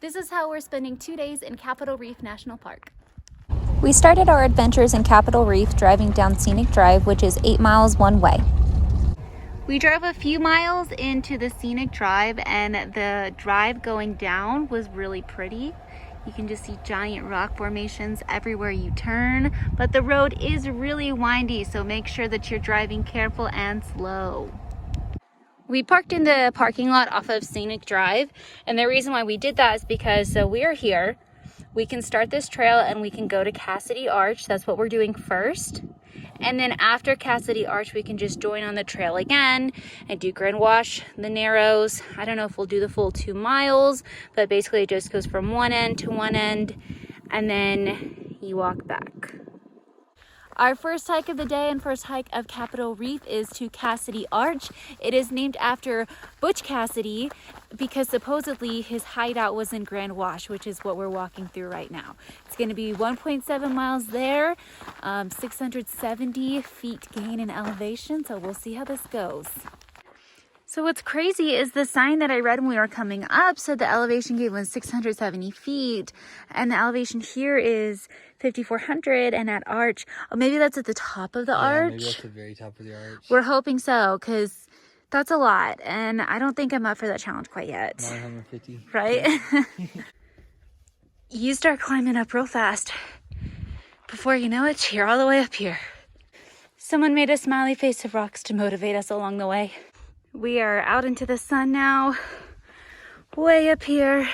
This is how we're spending 2 days in Capitol Reef National Park. We started our adventures in Capitol Reef driving down Scenic Drive, which is 8 miles one way. We drove a few miles into the Scenic Drive, and the drive going down was really pretty. You can just see giant rock formations everywhere you turn, but the road is really windy, so make sure that you're driving careful and slow. We parked in the parking lot off of Scenic Drive, and the reason why we did that is because we're here. We can start this trail and we can go to Cassidy Arch. That's what we're doing first. And then after Cassidy Arch, we can just join on the trail again and do Grand Wash, the Narrows. I don't know if we'll do the full 2 miles, but basically it just goes from one end to one end, and then you walk back. Our first hike of the day and first hike of Capitol Reef is to Cassidy Arch. It is named after Butch Cassidy because supposedly his hideout was in Grand Wash, which is what we're walking through right now. It's going to be 1.7 miles there, 670 feet gain in elevation, so we'll see how this goes. So what's crazy is the sign that I read when we were coming up said the elevation gate was 670 feet, and the elevation here is 5,400, and at Arch, oh, maybe that's at the top of the arch? Maybe that's the very top of the arch. We're hoping so, because that's a lot, and I don't think I'm up for that challenge quite yet. 950. Right? You start climbing up real fast. Before you know it, you're all the way up here. Someone made a smiley face of rocks to motivate us along the way. We are out into the sun now, way up here,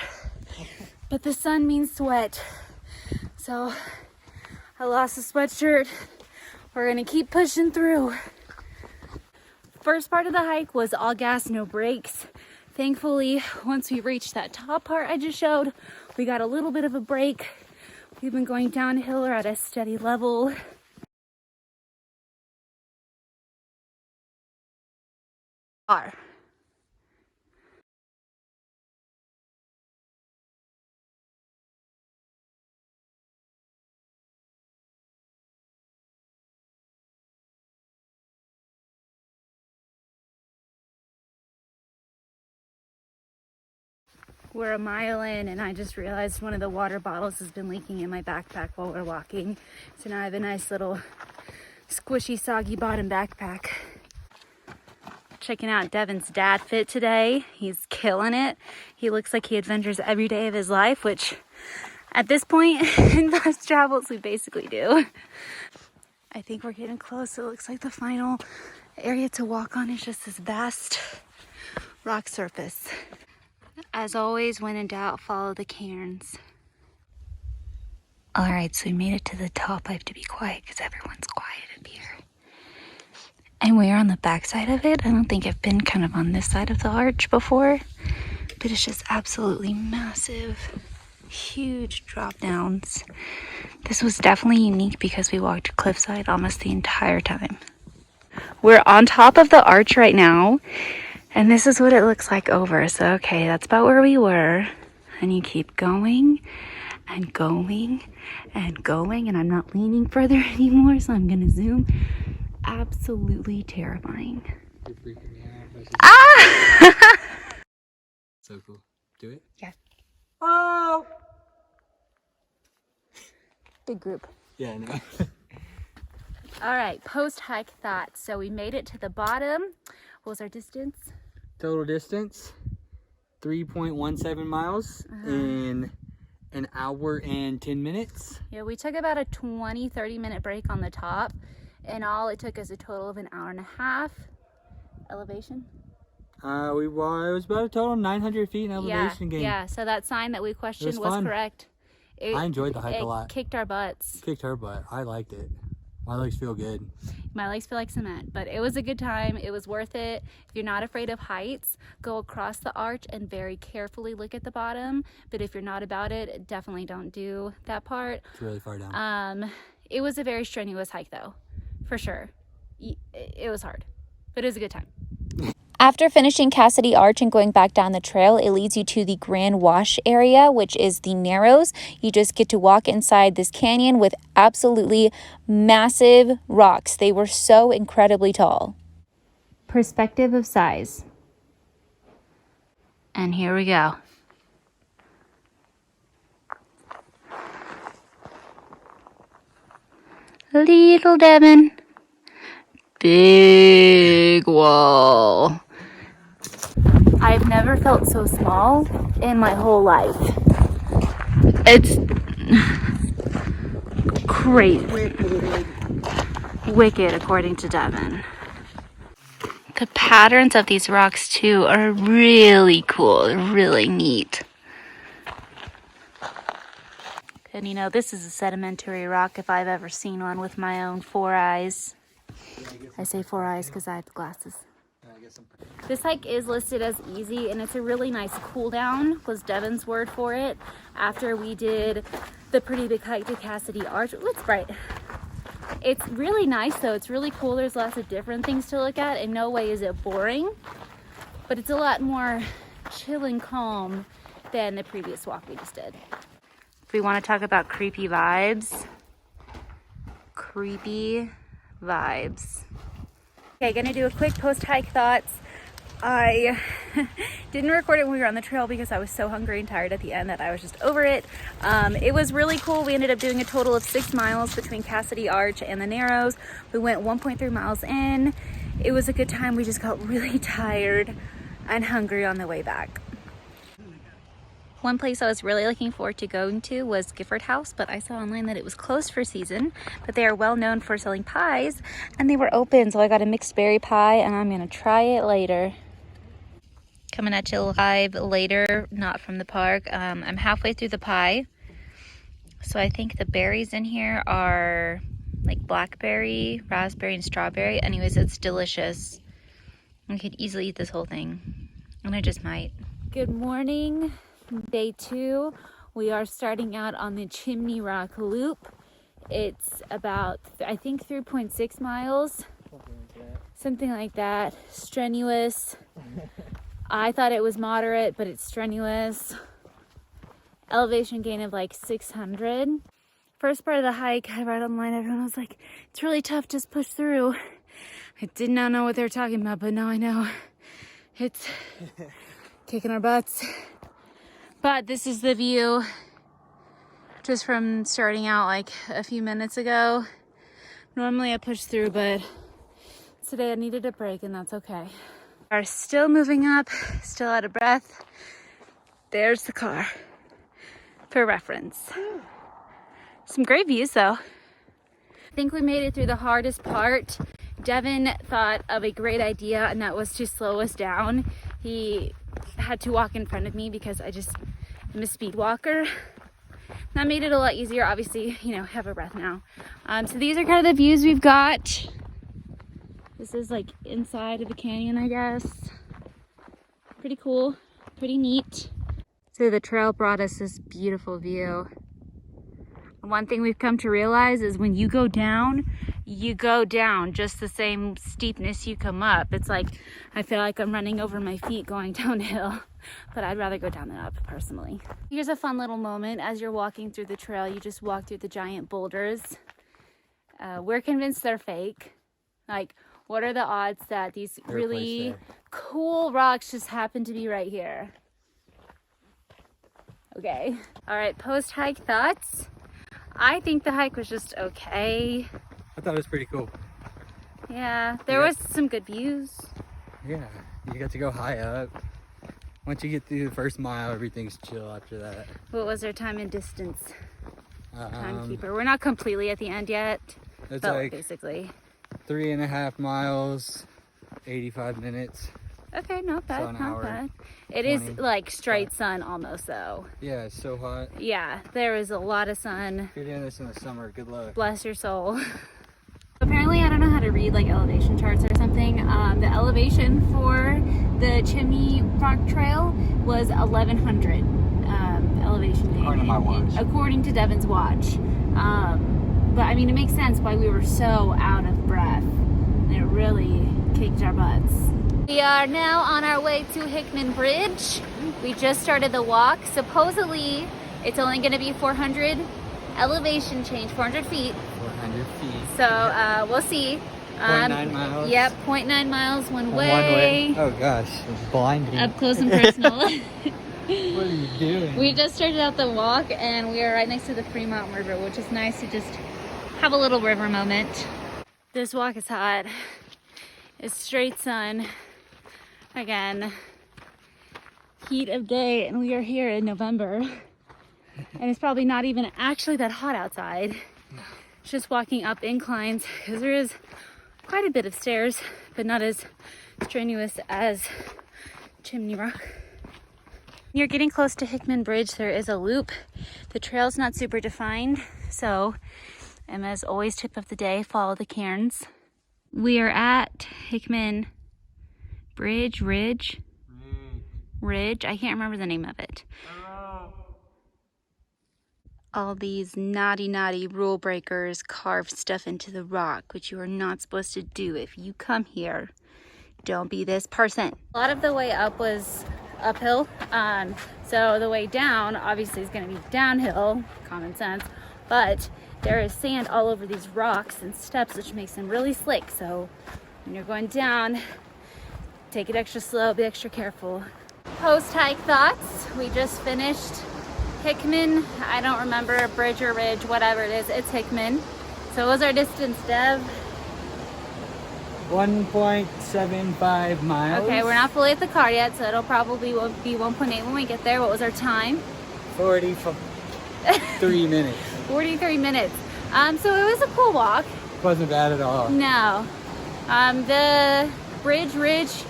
but the sun means sweat. So I lost the sweatshirt. We're gonna keep pushing through. First part of the hike was all gas, no brakes. Thankfully, once we reached that top part I just showed, we got a little bit of a break. We've been going downhill or at a steady level. We're a mile in, and I just realized one of the water bottles has been leaking in my backpack while we're walking. So now I have a nice little squishy, soggy bottom backpack. Checking out Devin's dad fit today. He's killing it. He looks like he adventures every day of his life, which at this point in fast travels, we basically do. I think we're getting close. It looks like the final area to walk on is just this vast rock surface. As always, when in doubt, follow the cairns. All right, so we made it to the top. I have to be quiet because everyone's quiet up here. And we're on the back side of it. I don't think I've been kind of on this side of the arch before, but it's just absolutely massive, huge drop downs. This was definitely unique because we walked cliffside almost the entire time. We're on top of the arch right now, and this is what it looks like over. So, okay, that's about where we were. And you keep going and going and going, and I'm not leaning further anymore, so I'm gonna zoom. Absolutely terrifying. You're freaking me out. Ah! So cool. Do it? Yeah. Oh! Big group. Yeah, I know. All right, post-hike thoughts. So we made it to the bottom. What was our distance? Total distance, 3.17 miles in an hour and 10 minutes. Yeah, we took about a 20-30 minute break on the top. In all, it took us a total of an hour and a half. Elevation? It was about a total of 900 feet in elevation gain. Yeah, so that sign that we questioned was correct. I enjoyed the hike a lot. It kicked our butts. Kicked her butt. I liked it. My legs feel good. My legs feel like cement, but it was a good time. It was worth it. If you're not afraid of heights, go across the arch and very carefully look at the bottom. But if you're not about it, definitely don't do that part. It's really far down. It was a very strenuous hike though, for sure. It was hard, but it was a good time. After finishing Cassidy Arch and going back down the trail, it leads you to the Grand Wash area, which is the Narrows. You just get to walk inside this canyon with absolutely massive rocks. They were so incredibly tall. Perspective of size. And here we go. Little Devon. Big wall. I've never felt so small in my whole life. It's crazy. Wicked, according to Devon. The patterns of these rocks, too, are really cool. They're really neat. And you know, this is a sedimentary rock if I've ever seen one with my own 4 eyes. I say 4 eyes because I have glasses. This hike is listed as easy, and it's a really nice cool down, was Devon's word for it, after we did the pretty big hike to Cassidy Arch. Ooh, it's bright. It's really nice though. It's really cool. There's lots of different things to look at. In no way is it boring, but it's a lot more chill and calm than the previous walk we just did. If we want to talk about creepy vibes. Okay, gonna do a quick post-hike thoughts. I didn't record it when we were on the trail because I was so hungry and tired at the end that I was just over it. It was really cool. We ended up doing a total of 6 miles between Cassidy Arch and the Narrows. We went 1.3 miles in. It was a good time. We just got really tired and hungry on the way back. One place I was really looking forward to going to was Gifford House, but I saw online that it was closed for season, but they are well known for selling pies, and they were open, so I got a mixed berry pie, and I'm gonna try it later. Coming at you live later, not from the park. I'm halfway through the pie, so I think the berries in here are like blackberry, raspberry, and strawberry. Anyways, it's delicious. I could easily eat this whole thing, and I just might. Good morning. Day 2, we are starting out on the Chimney Rock Loop. It's about, I think, 3.6 miles, something like that. Strenuous. I thought it was moderate, but it's strenuous. Elevation gain of like 600. First part of the hike, I read online, everyone was like, it's really tough, just push through. I did not know what they were talking about, but now I know. It's kicking our butts. But this is the view just from starting out like a few minutes ago. Normally I push through, but today I needed a break, and that's okay. We are still moving up, still out of breath. There's the car for reference. Some great views though. I think we made it through the hardest part. Devon thought of a great idea, and that was to slow us down. He had to walk in front of me because I just am a speed walker. That made it a lot easier. Obviously, you know, have a breath now. So these are kind of the views we've got. This is like inside of the canyon, I guess. Pretty cool, pretty neat. So the trail brought us this beautiful view. One thing we've come to realize is when you go down just the same steepness you come up. It's like, I feel like I'm running over my feet going downhill, but I'd rather go down than up personally. Here's a fun little moment. As you're walking through the trail, you just walk through the giant boulders. We're convinced they're fake. Like, what are the odds that these really cool rocks just happen to be right here? Okay. All right, post-hike thoughts. I think the hike was just okay. I thought it was pretty cool. Yeah, there was some good views. Yeah, you got to go high up. Once you get through the first mile, everything's chill after that. What was our time and distance? Timekeeper. We're not completely at the end yet. It's but like basically 3.5 miles, 85 minutes. Okay, not bad, So not bad. It is like straight sun almost though. Yeah, it's so hot. Yeah, there is a lot of sun. If you're doing this in the summer, good luck. Bless your soul. Apparently, I don't know how to read like elevation charts or something. The elevation for the Chimney Rock Trail was 1100 elevation gain. According to my watch. According to Devon's watch. But I mean, it makes sense why we were so out of breath. It really kicked our butts. We are now on our way to Hickman Bridge. We just started the walk. Supposedly, it's only going to be 400 elevation change, 400 feet. 400 feet. So we'll see. 0.9 miles. Yep, 0.9 miles one way. Oh gosh, it's blinding. Up close and personal. What are you doing? We just started out the walk, and we are right next to the Fremont River, which is nice to just have a little river moment. This walk is hot. It's straight sun. Again, heat of day, and we are here in November. And it's probably not even actually that hot outside. It's just walking up inclines because there is quite a bit of stairs, but not as strenuous as Chimney Rock. You're getting close to Hickman Bridge. There is a loop. The trail's not super defined, so Emma's always tip of the day, follow the cairns. We are at Hickman Bridge, Ridge. I can't remember the name of it. All these naughty rule breakers carve stuff into the rock, which you are not supposed to do if you come here. Don't be this person. A lot of the way up was uphill, so the way down obviously is going to be downhill, common sense, but there is sand all over these rocks and steps, which makes them really slick. So when you're going down, take it extra slow, be extra careful. Post-hike thoughts. We just finished Hickman. I don't remember, bridge or ridge, whatever it is, it's Hickman. So what was our distance, Dev? 1.75 miles. Okay, we're not fully at the car yet, so it'll probably be 1.8 when we get there. What was our time? 43 minutes. 43 minutes. So it was a cool walk. Wasn't bad at all. No. The ridge,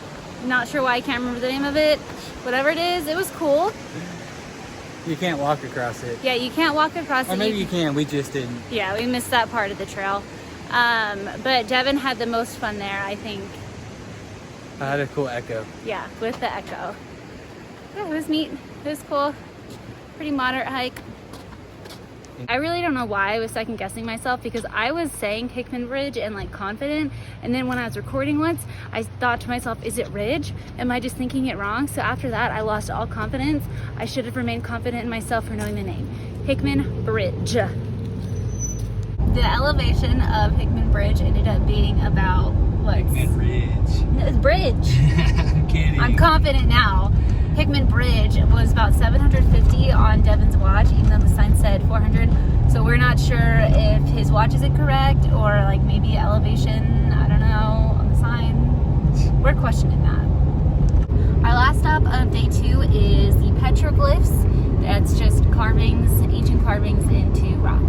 not sure why, I can't remember the name of it. Whatever it is, it was cool. You can't walk across it. Yeah, you can't walk across it. Or maybe you can, we just didn't. Yeah, we missed that part of the trail. But Devin had the most fun there, I think. I had a cool echo. Yeah, with the echo. Yeah, it was neat. It was cool. Pretty moderate hike. I really don't know why I was second guessing myself, because I was saying Hickman Bridge and like confident, and then when I was recording once, I thought to myself, is it Ridge? Am I just thinking it wrong? So after that, I lost all confidence. I should have remained confident in myself for knowing the name. Hickman Bridge. The elevation of Hickman Bridge ended up being about what? Hickman Bridge. No, it's Bridge. I'm kidding. I'm confident now. Hickman Bridge was about 750 on Devin's watch, even though the sign said 400. So we're not sure if his watch isn't correct, or like maybe elevation, I don't know, on the sign. We're questioning that. Our last stop of day 2 is the Petroglyphs. That's just carvings, ancient carvings into rock.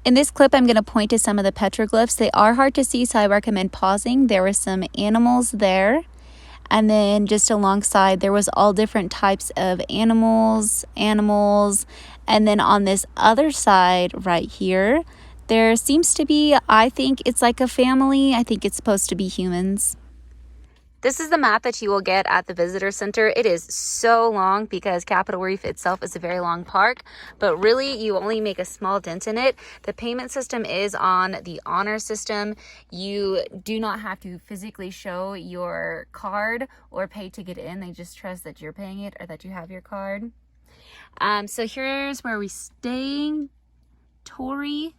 In this clip, I'm going to point to some of the petroglyphs. They are hard to see, so I recommend pausing. There were some animals there. And then just alongside, there was all different types of animals. And then on this other side right here, there seems to be, I think it's like a family. I think it's supposed to be humans. This is the map that you will get at the visitor center. It is so long because Capitol Reef itself is a very long park, but really you only make a small dent in it. The payment system is on the honor system. You do not have to physically show your card or pay to get in. They just trust that you're paying it or that you have your card. So here's where we're staying. Torrey.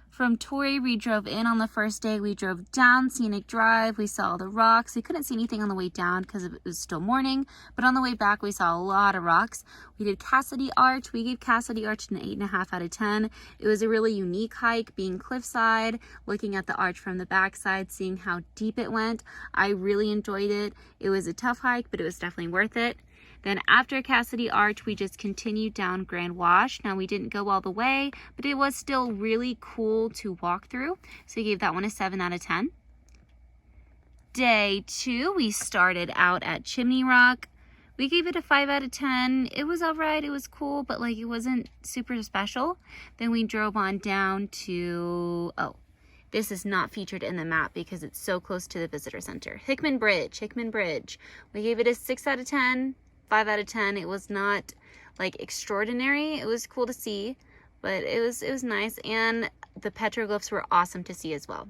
From Torrey, we drove in on the first day. We drove down Scenic Drive. We saw the rocks. We couldn't see anything on the way down because it was still morning, but on the way back, we saw a lot of rocks. We did Cassidy Arch. We gave Cassidy Arch an 8.5 out of 10. It was a really unique hike, being cliffside, looking at the arch from the backside, seeing how deep it went. I really enjoyed it. It was a tough hike, but it was definitely worth it. Then after Cassidy Arch, we just continued down Grand Wash. Now we didn't go all the way, but it was still really cool to walk through. So we gave that one a 7 out of 10. Day 2, we started out at Chimney Rock. We gave it a 5 out of 10. It was all right, it was cool, but like it wasn't super special. Then we drove on down to, this is not featured in the map because it's so close to the visitor center. Hickman Bridge. We gave it a 6 out of 10. 5 out of 10. It was not like extraordinary. It was cool to see, but it was nice, and the petroglyphs were awesome to see as well.